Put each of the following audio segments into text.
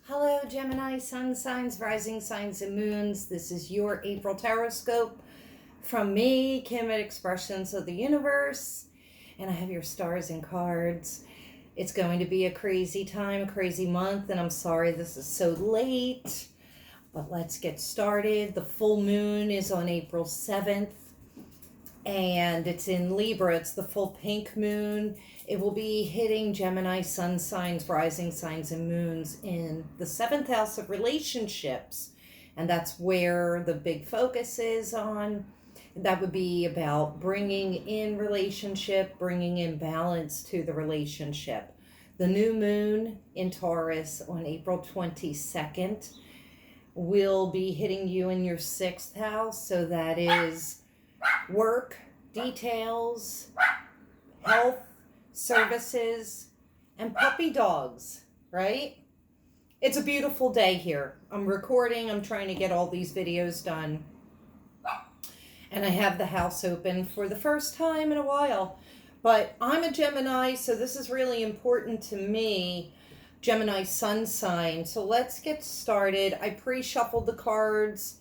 Hello, Gemini, sun signs, rising signs, and moons. This is your April Horoscope from me, Kim at Expressions of the Universe. And I have your stars and cards. It's going to be a crazy time, a crazy month, and I'm sorry this is so late. But let's get started. The full moon is on April 7th, and it's in Libra. It's the full pink moon. It will be hitting Gemini sun signs, rising signs, and moons in the 7th house of relationships. And that's where the big focus is on. That would be about bringing in relationship, bringing in balance to the relationship. The new moon in Taurus on April 22nd will be hitting you in your 6th house. So that is work, details, health, services, and puppy dogs, right? It's a beautiful day here. I'm recording, I'm trying to get all these videos done. And I have the house open for the first time in a while. But I'm a Gemini, so this is really important to me, Gemini sun sign. So let's get started. I pre-shuffled the cards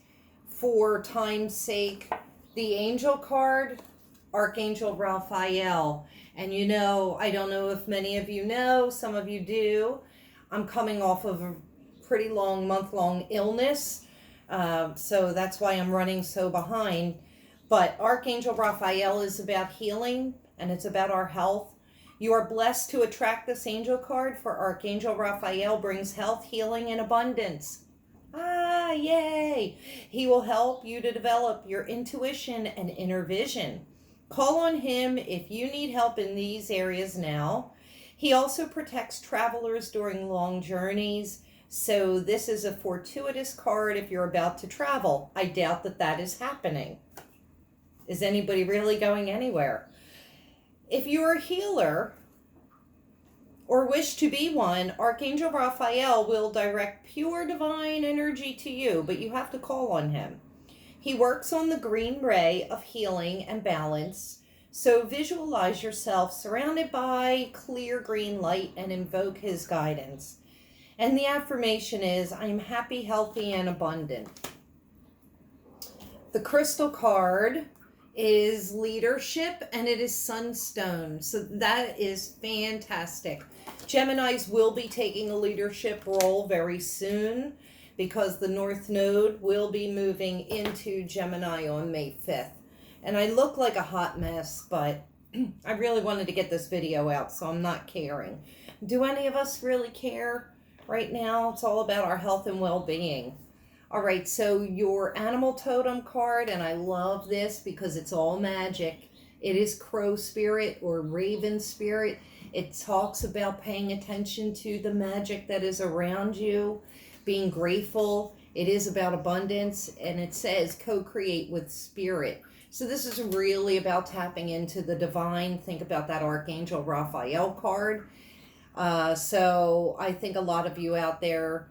for time's sake. The angel card, Archangel Raphael. And you know, I don't know if many of you know, some of you do, I'm coming off of a pretty long, month-long illness. So that's why I'm running so behind. But Archangel Raphael is about healing, and it's about our health. You are blessed to attract this angel card, for Archangel Raphael brings health, healing, and abundance. Ah, yay! He will help you to develop your intuition and inner vision. Call on him if you need help in these areas now. He also protects travelers during long journeys. So this is a fortuitous card if you're about to travel. I doubt that that is happening. Is anybody really going anywhere? If you're a healer or wish to be one, Archangel Raphael will direct pure divine energy to you, but you have to call on him. He works on the green ray of healing and balance. So visualize yourself surrounded by clear green light and invoke his guidance. And the affirmation is, I am happy, healthy, and abundant. The crystal card is leadership, and it is sunstone. So that is fantastic. Geminis will be taking a leadership role very soon, because the North Node will be moving into Gemini on May 5th. And I look like a hot mess, but I really wanted to get this video out, so I'm not caring. Do any of us really care right now? It's all about our health and well-being. All right, so your animal totem card, and I love this because it's all magic. It is crow spirit or raven spirit. It talks about paying attention to the magic that is around you, being grateful. It is about abundance, and it says co-create with spirit. So this is really about tapping into the divine. Think about that Archangel Raphael card. So I think a lot of you out there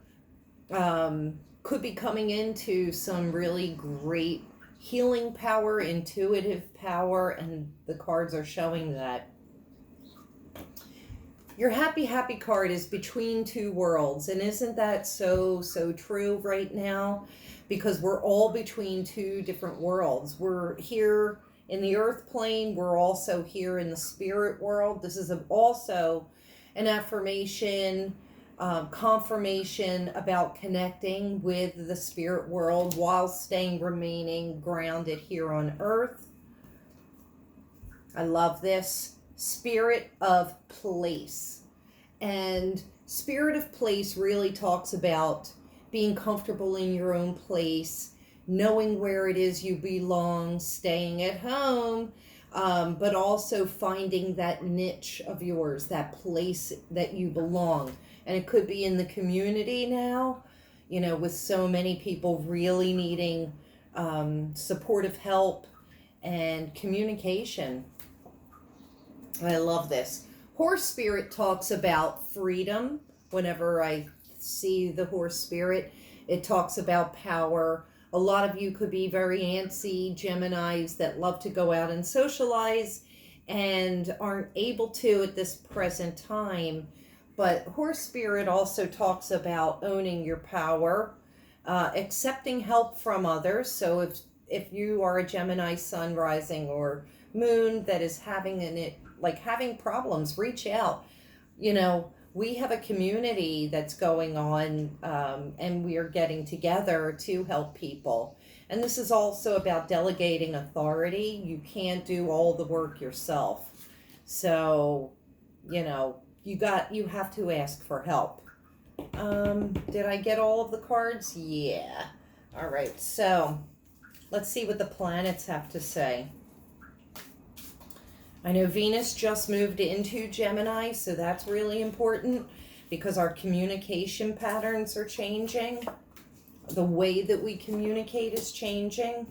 could be coming into some really great healing power, intuitive power, and the cards are showing that. Your happy card is between two worlds. And isn't that so true right now? Because we're all between two different worlds. We're here in the earth plane. We're also here in the spirit world. This is also an affirmation, confirmation about connecting with the spirit world while remaining grounded here on earth. I love this. Spirit of place. And spirit of place really talks about being comfortable in your own place, knowing where it is you belong, staying at home, but also finding that niche of yours, that place that you belong. And it could be in the community now, you know, with so many people really needing supportive help and communication. I love this. Horse spirit talks about freedom. Whenever I see the horse spirit, it talks about power. A lot of you could be very antsy Geminis that love to go out and socialize and aren't able to at this present time. But horse spirit also talks about owning your power, accepting help from others. So if you are a Gemini sun rising or moon that is having problems, reach out. You know, we have a community that's going on, and we are getting together to help people. And this is also about delegating authority. You can't do all the work yourself. So, you know, you have to ask for help. Did I get all of the cards? Yeah. All right. So, let's see what the planets have to say. I know Venus just moved into Gemini, so that's really important because our communication patterns are changing. The way that we communicate is changing.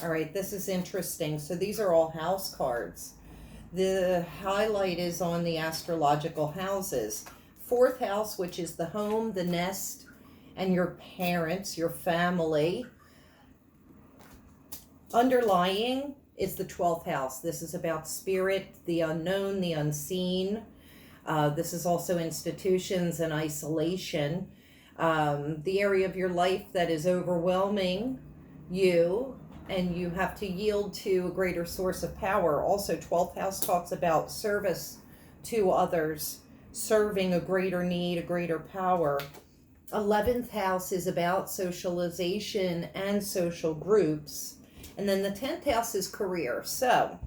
All right, this is interesting. So these are all house cards. The highlight is on the astrological houses. Fourth house, which is the home, the nest, and your parents, your family. Underlying is the 12th house. This is about spirit, the unknown, the unseen. This is also institutions and isolation. The area of your life that is overwhelming you, and you have to yield to a greater source of power. Also, 12th house talks about service to others, serving a greater need, a greater power. 11th house is about socialization and social groups. And then the 10th house is career. So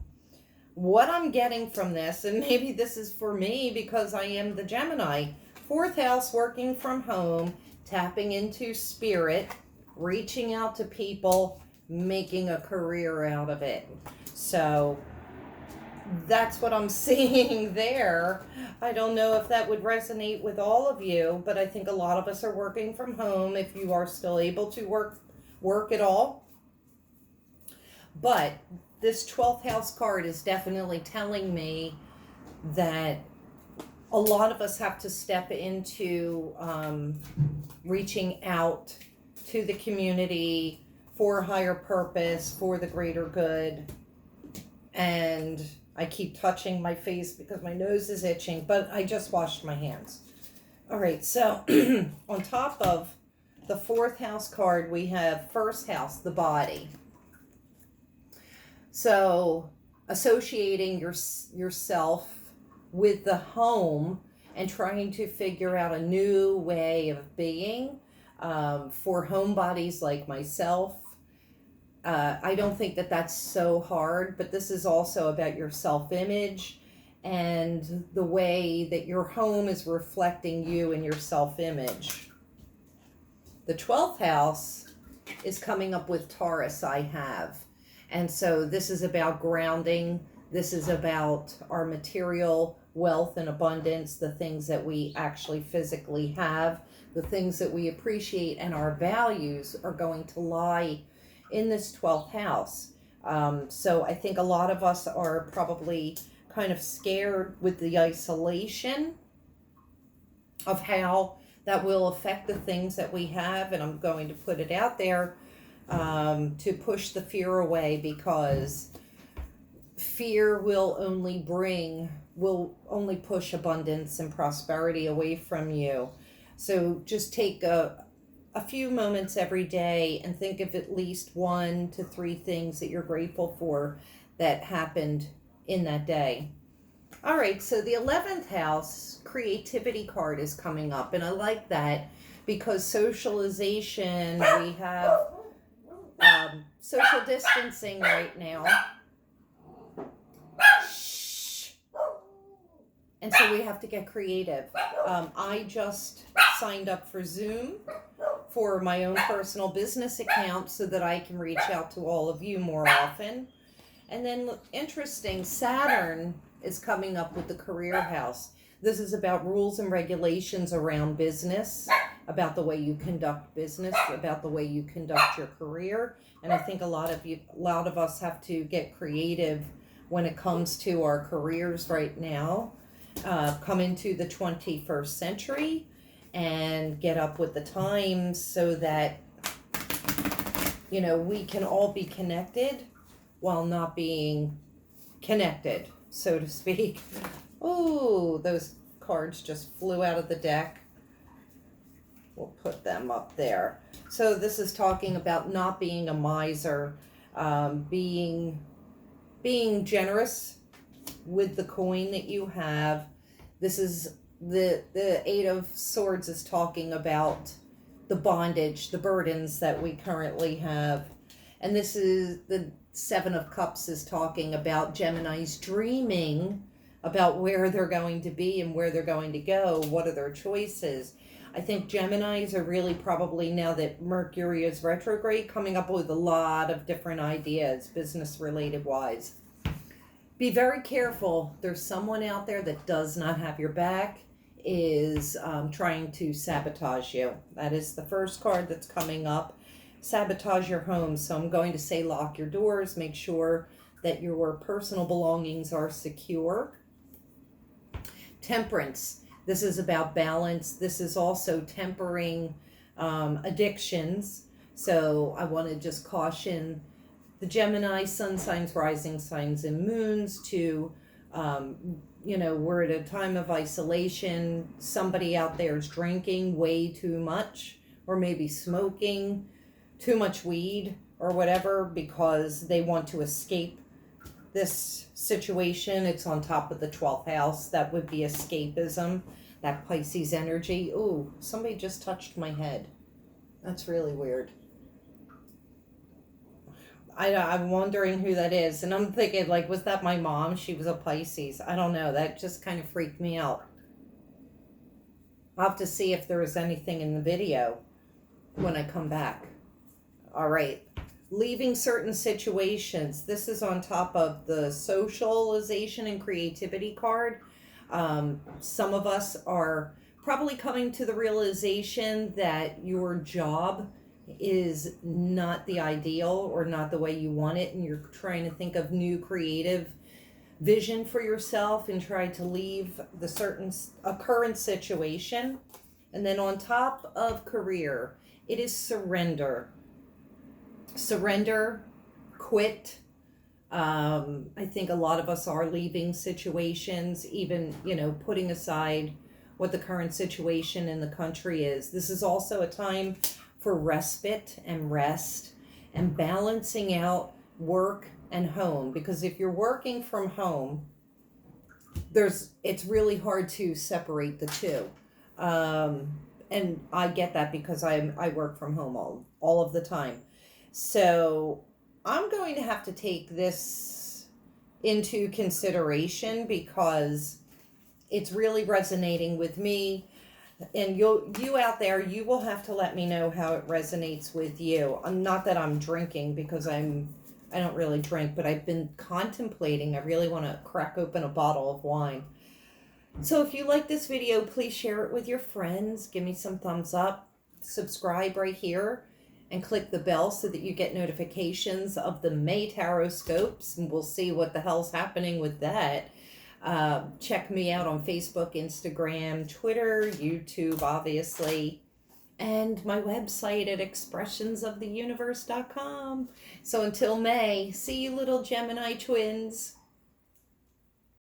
what I'm getting from this, and maybe this is for me because I am the Gemini, 4th house, working from home, tapping into spirit, reaching out to people, making a career out of it. So that's what I'm seeing there. I don't know if that would resonate with all of you, but I think a lot of us are working from home if you are still able to work at all. But this 12th house card is definitely telling me that a lot of us have to step into reaching out to the community for a higher purpose, for the greater good. And I keep touching my face because my nose is itching, but I just washed my hands. All right, so on top of the 4th house card, we have 1st house, the body. So associating yourself with the home and trying to figure out a new way of being for homebodies like myself. I don't think that that's so hard, but this is also about your self-image and the way that your home is reflecting you and your self-image. The 12th house is coming up with Taurus, I have. And so this is about grounding. This is about our material wealth and abundance, the things that we actually physically have, the things that we appreciate, and our values are going to lie in this 12th house. So I think a lot of us are probably kind of scared with the isolation of how that will affect the things that we have. And I'm going to put it out there to push the fear away, because fear will only push abundance and prosperity away from you. So just take a few moments every day and think of at least 1 to 3 things that you're grateful for that happened in that day. All right, so the 11th house creativity card is coming up, and I like that because socialization, we have social distancing right now. Shh. And so we have to get creative. I just signed up for Zoom for my own personal business account so that I can reach out to all of you more often. And then interesting, Saturn is coming up with the career house. This is about rules and regulations around business, about the way you conduct business, about the way you conduct your career. And I think a lot of us have to get creative when it comes to our careers right now. Come into the 21st century and get up with the times so that, you know, we can all be connected while not being connected, so to speak. Oh, those cards just flew out of the deck. We'll put them up there. So this is talking about not being a miser, being generous with the coin that you have. This is the Eight of Swords is talking about the bondage, the burdens that we currently have. And this is the Seven of Cups is talking about Gemini's dreaming about where they're going to be and where they're going to go. What are their choices? I think Geminis are really probably, now that Mercury is retrograde, coming up with a lot of different ideas, business related wise. Be very careful. There's someone out there that does not have your back, is trying to sabotage you. That is the first card that's coming up. Sabotage your home. So I'm going to say lock your doors. Make sure that your personal belongings are secure. Temperance. This is about balance. This is also tempering addictions. So I want to just caution the Gemini sun signs, rising signs, and moons to, we're at a time of isolation. Somebody out there is drinking way too much, or maybe smoking too much weed or whatever, because they want to escape this situation. It's on top of the 12th house. That would be escapism, that Pisces energy. Ooh, somebody just touched my head. That's really weird. I'm wondering who that is. And I'm thinking, like, was that my mom? She was a Pisces. I don't know. That just kind of freaked me out. I'll have to see if there was anything in the video when I come back. All right. Leaving certain situations. This is on top of the socialization and creativity card. Some of us are probably coming to the realization that your job is not the ideal or not the way you want it, and you're trying to think of new creative vision for yourself and try to leave a current situation. And then on top of career, it is surrender, quit. I think a lot of us are leaving situations, even putting aside what the current situation in the country is. This is also a time for respite and rest and balancing out work and home, because if you're working from home, it's really hard to separate the two. And I get that because I work from home all of the time. So I'm going to have to take this into consideration because it's really resonating with me. And you out there, you will have to let me know how it resonates with you. Not that I'm drinking, because I don't really drink, but I've been contemplating. I really want to crack open a bottle of wine. So if you like this video, please share it with your friends. Give me some thumbs up. Subscribe right here and click the bell so that you get notifications of the May Horoscopes, and we'll see what the hell's happening with that. Check me out on Facebook, Instagram, Twitter, YouTube, obviously, and my website at expressionsoftheuniverse.com. So until May, see you little Gemini twins.